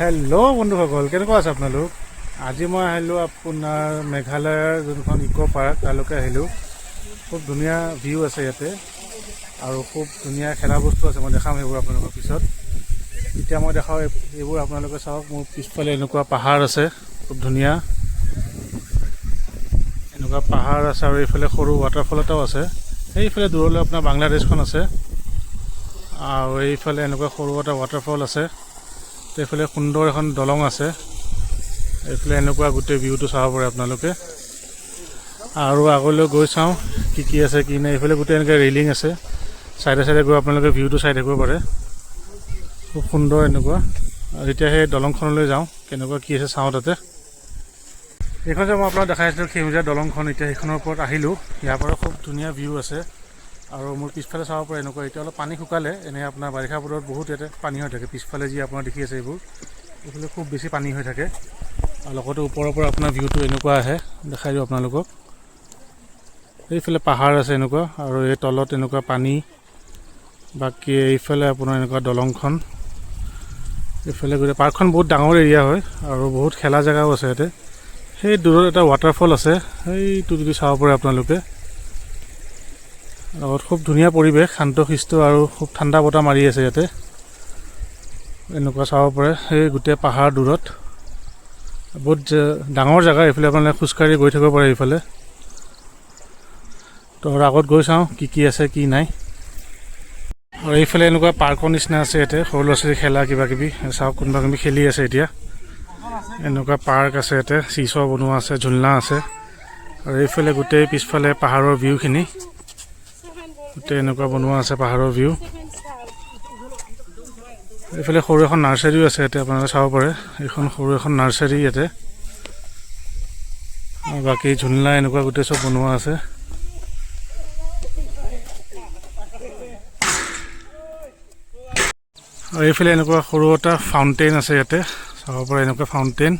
Hello' বন্ধুসকল, কেনেকুৱা আছে আপোনালোক? আজি মই আহিলোঁ আপোনাৰ মেঘালয়ৰ যোনখন ইক' পাৰ্ক তালৈকে আহিলোঁ। খুব ধুনীয়া ভিউ আছে ইয়াতে আৰু খুব ধুনীয়া খেলা বস্তু আছে। মই দেখাম সেইবোৰ আপোনালোকৰ পিছত। এতিয়া মই দেখাওঁ এইবোৰ আপোনালোকে চাওক। মোৰ পিছফালে এনেকুৱা পাহাৰ আছে, খুব ধুনীয়া এনেকুৱা পাহাৰ আছে আৰু এইফালে সৰু ৱাটাৰফল এটাও আছে। সেইফালে দূৰলৈ আপোনাৰ বাংলাদেশখন আছে আৰু এইফালে এনেকুৱা সৰু এটা ৱাটাৰফল আছে। এইফালে সুন্দৰ এখন দলং আছে। এইফালে এনেকুৱা গোটেই ভিউটো চাব পাৰে আপোনালোকে। আৰু আগলৈ গৈ চাওঁ কি আছে কি নাই। এইফালে গোটেই এনেকৈ ৰেইলিং আছে, চাইডে চাইডে গৈ আপোনালোকে ভিউটো চাই থাকিব পাৰে। খুব সুন্দৰ এনেকুৱা। আৰু এতিয়া সেই দলংখনলৈ যাওঁ, কেনেকুৱা কি আছে চাওঁ তাতে। এইখন যে মই আপোনাক দেখাই আছিলোঁ সেউজীয়া দলংখন, এতিয়া সেইখনৰ ওপৰত আহিলোঁ। ইয়াৰ পৰা খুব ধুনীয়া ভিউ আছে আৰু মোৰ পিছফালে চাব পাৰে এনেকুৱা। এতিয়া অলপ পানী শুকালে, এনেই আপোনাৰ বাৰিষা বতৰত বহুত ইয়াতে পানী হৈ থাকে। পিছফালে যি আপোনাৰ দেখি আছে এইফালে খুব বেছি পানী হৈ থাকে। আৰু লগতে ওপৰৰ পৰা আপোনাৰ ভিউটো এনেকুৱা আহে, দেখাই দিওঁ আপোনালোকক। এইফালে পাহাৰ আছে এনেকুৱা আৰু এই তলত এনেকুৱা পানী। বাকী এইফালে আপোনাৰ এনেকুৱা দলংখন। এইফালে গোটেই পাৰ্কখন বহুত ডাঙৰ এৰিয়া হয় আৰু বহুত খেলা জেগাও আছে ইয়াতে। সেই দূৰত এটা ৱাটাৰফল আছে, সেইটো যদি চাব পাৰে আপোনালোকে। লগত খুব ধুনীয়া পৰিৱেশ, শান্তশিষ্ট আৰু খুব ঠাণ্ডা বতাহ মাৰি আছে ইয়াতে। এনেকুৱা চাব পাৰে সেই গোটেই পাহাৰ দূৰত। বহুত ডাঙৰ জেগা। এইফালে আপোনালোকে খোজকাঢ়ি গৈ থাকিব পাৰে এইফালে। তো আগত গৈ চাওঁ কি আছে কি নাই। আৰু এইফালে এনেকুৱা পাৰ্কৰ নিচিনা আছে ইয়াতে, সৰু ল'ৰা ছোৱালী খেলা কিবা কিবি চাওক। কোনোবা কোনোবি খেলি আছে এতিয়া। এনেকুৱা পাৰ্ক আছে ইয়াতে, চিচ' বনোৱা আছে, ঝুলনা আছে। আৰু এইফালে গোটেই পিছফালে পাহাৰৰ ভিউখিনি গোটেই এনেকুৱা বনোৱা আছে, পাহাৰৰ ভিউ। এইফালে সৰু এখন নাৰ্চাৰীও আছে ইয়াতে, আপোনালোকে চাব পাৰে। এইখন সৰু এখন নাৰ্চাৰী ইয়াতে। আৰু বাকী ঝুলনা এনেকুৱা গোটেই চব বনোৱা আছে। আৰু এইফালে এনেকুৱা সৰু এটা ফাউণ্টেইন আছে ইয়াতে, চাব পাৰে। এনেকুৱা ফাউণ্টেইন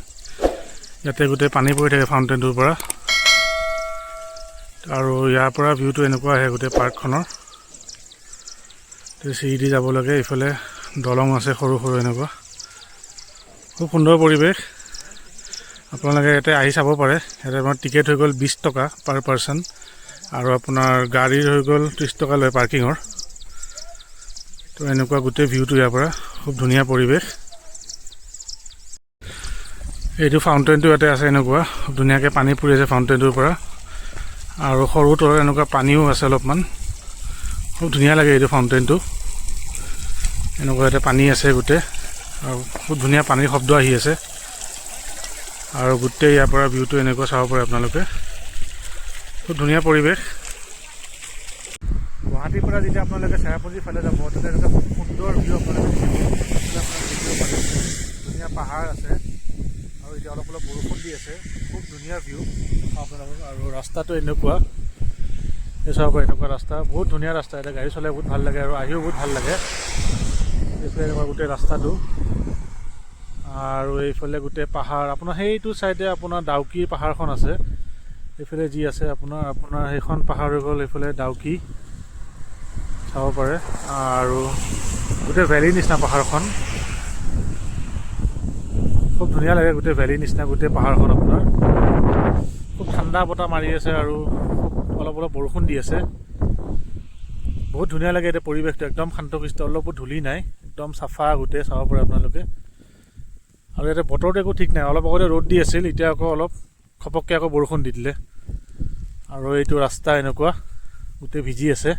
ইয়াতে গোটেই পানী পৰি থাকে ফাউণ্টেইনটোৰ পৰা। আৰু ইয়াৰ পৰা ভিউটো এনেকুৱা আহে গোটেই পাৰ্কখনৰ। চিৰি দি যাব লাগে। এইফালে দলং আছে সৰু সৰু এনেকুৱা। খুব সুন্দৰ পৰিৱেশ। আপোনালোকে ইয়াতে আহি চাব পাৰে। ইয়াতে আপোনাৰ টিকেট হৈ গ'ল 20 টকা পাৰ পাৰ্চন আৰু আপোনাৰ গাড়ীৰ হৈ গ'ল 30 টকা লয় পাৰ্কিঙৰ। তো এনেকুৱা গোটেই ভিউটো ইয়াৰ পৰা, খুব ধুনীয়া পৰিৱেশ। এইটো ফাউণ্টেইনটো ইয়াতে আছে এনেকুৱা, খুব ধুনীয়াকৈ পানী পৰি আছে ফাউণ্টেইনটোৰ পৰা। আৰু সৰু তলত এনেকুৱা পানীও আছে অলপমান, খুব ধুনীয়া লাগে এইটো ফাউণ্টেইনটো। এনেকুৱা ইয়াতে পানী আছে গোটেই আৰু খুব ধুনীয়া পানীৰ শব্দ আহি আছে। আৰু গোটেই ইয়াৰ পৰা ভিউটো এনেকুৱা চাব পাৰে আপোনালোকে। খুব ধুনীয়া পৰিৱেশ। গুৱাহাটীৰ পৰা যেতিয়া আপোনালোকে চেৰাপুঞ্জীৰ ফালে যাব, তাতে এনেকুৱা খুব সুন্দৰ ভিউ আপোনালোকে দেখিব পাৰে। ধুনীয়া পাহাৰ আছে আৰু এতিয়া অলপ অলপ বৰষুণ দি আছে। খুব ধুনীয়া ভিউ আপোনালোকৰ। আৰু ৰাস্তাটো এনেকুৱা, এই চাব পাৰে এনেকুৱা ৰাস্তা, বহুত ধুনীয়া ৰাস্তা। এতিয়া গাড়ী চলাই বহুত ভাল লাগে আৰু আহিও বহুত ভাল লাগে। এইফালে এনেকুৱা গোটেই ৰাস্তাটো আৰু এইফালে গোটেই পাহাৰ। আপোনাৰ সেইটো চাইডে আপোনাৰ ডাউকি পাহাৰখন আছে। এইফালে যি আছে আপোনাৰ সেইখন পাহাৰ হৈ গ'ল এইফালে ডাউকি, চাব পাৰে। আৰু গোটেই ভেলীৰ নিচিনা পাহাৰখন, খুব ধুনীয়া লাগে। গোটেই ভেলীৰ নিচিনা গোটেই পাহাৰখন আপোনাৰ। খুব ঠাণ্ডা বতাহ মাৰি আছে আৰু খুব অলপ অলপ বৰষুণ দি আছে। বহুত ধুনীয়া লাগে এতিয়া পৰিৱেশটো, একদম শান্তশিষ্ট, অলপো ধূলি নাই, একদম চাফা গোটেই, চাব পাৰে আপোনালোকে। আৰু ইয়াতে বতৰটো একো ঠিক নাই। অলপ আগতে ৰ'দ দি আছিল, এতিয়া আকৌ অলপ খপককৈ আকৌ বৰষুণ দি দিলে। আৰু এইটো ৰাস্তা এনেকুৱা গোটেই ভিজি আছে।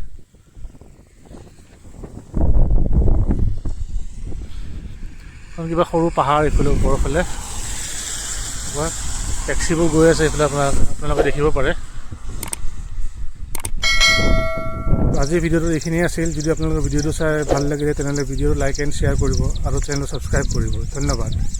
কিবা সৰু পাহাৰ এইফালে ওপৰৰ ফালে টেক্সিবোৰ গৈ আছে এইফালে, আপোনালোকে দেখিব পাৰে। আজিৰ ভিডিঅ'টো এইখিনিয়ে আছিল। যদি আপোনালোকে ভিডিঅ'টো চাই ভাল লাগিলে তেনেহ'লে ভিডিঅ'টো লাইক এণ্ড শ্বেয়াৰ কৰিব আৰু চেনেলটো ছাবস্ক্ৰাইব কৰিব। ধন্যবাদ।